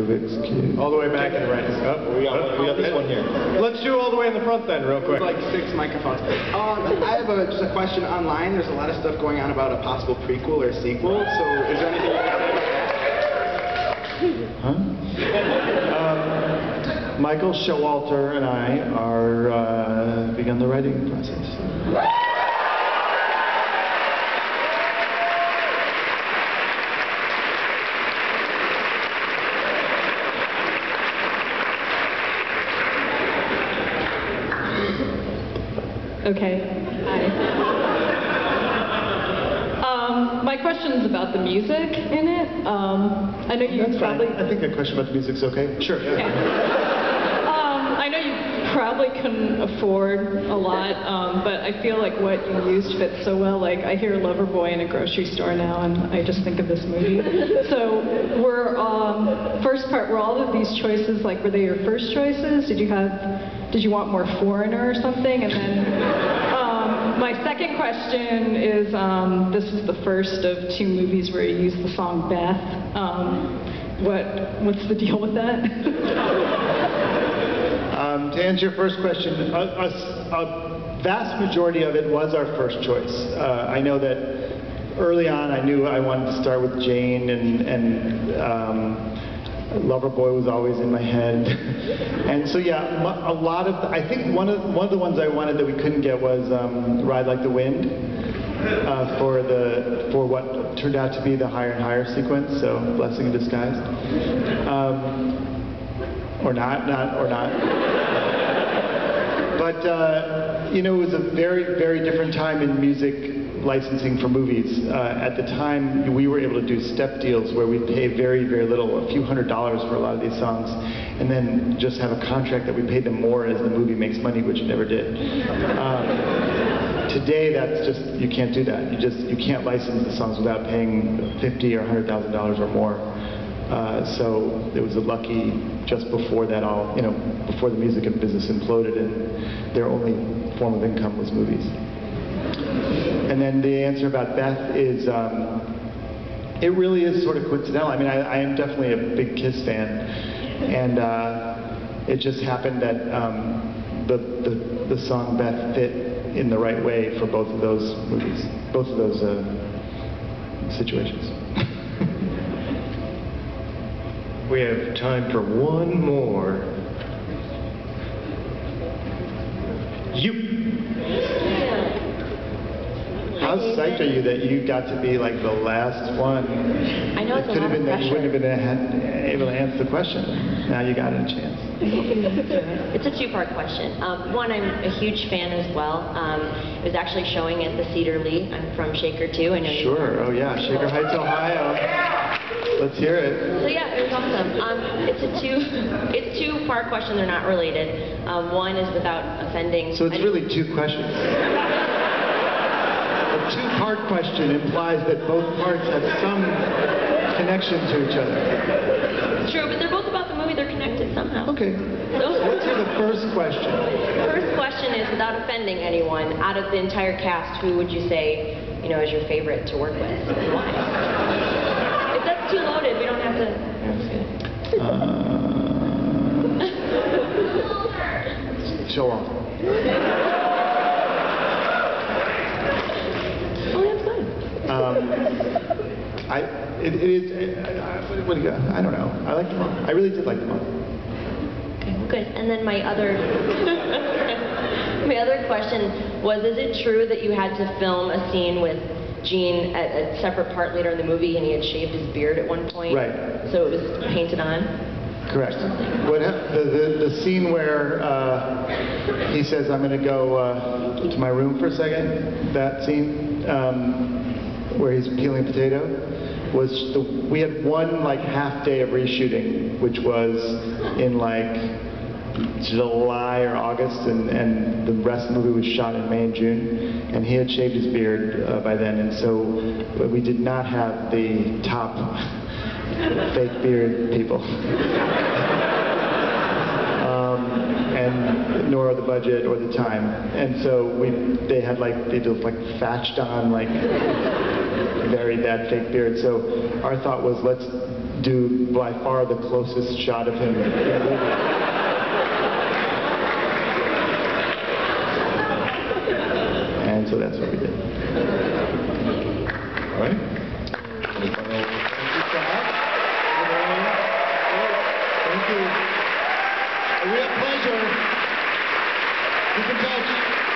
Rubik's Cube. All the way back in the right. Oh, We got this one here. Let's do all the way in the front then, real quick. Like 6 microphones. I have just a question online. There's a lot of stuff going on about a possible prequel or sequel. So is there anything you can say about that? Michael Showalter and I are begun the writing process. Okay. Hi. My question is about the music in it. I know you That's probably. fine. I think a question about the music's okay. Sure. Okay. I know you probably couldn't afford a lot, but I feel like what you used fits so well. Like I hear Loverboy in a grocery store now, and I just think of this movie. So, first part, were all of these choices were they your first choices? Did you want more Foreigner or something? And then my second question is, this is the first of 2 movies where you use the song Beth. What's the deal with that? To answer your first question, a vast majority of it was our first choice. I know that early on I knew I wanted to start with Jane, and Loverboy was always in my head. And so yeah, a lot of, I think one of the ones I wanted that we couldn't get was Ride Like the Wind, for what turned out to be the Higher and Higher sequence, so Blessing in Disguise. Or not. But, it was a very, very different time in music licensing for movies. At the time, we were able to do step deals where we'd pay very, very little, a few $100s for a lot of these songs, and then just have a contract that we paid them more as the movie makes money, which it never did. Today, that's just, you can't do that. You can't license the songs without paying $50,000 or $100,000 or more. So it was a lucky, just before that all, before the music business imploded and their only form of income was movies. And then the answer about Beth is, it really is sort of coincidental. I mean, I am definitely a big Kiss fan, and it just happened that the song Beth fit in the right way for both of those movies, both of those situations. We have time for one more. How psyched are you that you got to be like the last one? I know it's a lot of pressure. You wouldn't have been able to answer the question. Now you got a chance. It's a 2-part question. One, I'm a huge fan as well. It was actually showing at the Cedar Lee. I'm from Shaker too. I know you. Sure. Oh yeah, Shaker Heights, Ohio. Let's hear it. So yeah, it was awesome. It's a 2-part question. They're not related. One is without offending. So it's really 2 questions. A 2-part question implies that both parts have some connection to each other. True, but they're both about the movie. They're connected somehow. Okay. So let's hear the first question. The first question is, without offending anyone, out of the entire cast, who would you say, is your favorite to work with? Why? If that's too loaded, we don't have to. Show off. Oh, that's fine. What do you got? I don't know. I liked them all. I really did like them all. Okay, good. And then my other question was, is it true that you had to film a scene with Gene at a separate part later in the movie, and he had shaved his beard at one point? Right. So it was painted on? Correct. The scene where he says, I'm going to go to my room for a second, that scene where he's peeling a potato, we had one half day of reshooting, which was in July or August, and the rest of the movie was shot in May and June, and he had shaved his beard by then, and so we did not have the top fake beard people. And nor the budget or the time. And so they did thatched on very bad fake beard. So our thought was, let's do by far the closest shot of him in the movie. And so that's what we did. All right. Thank you so much. Thank you. A real pleasure. Keep in touch.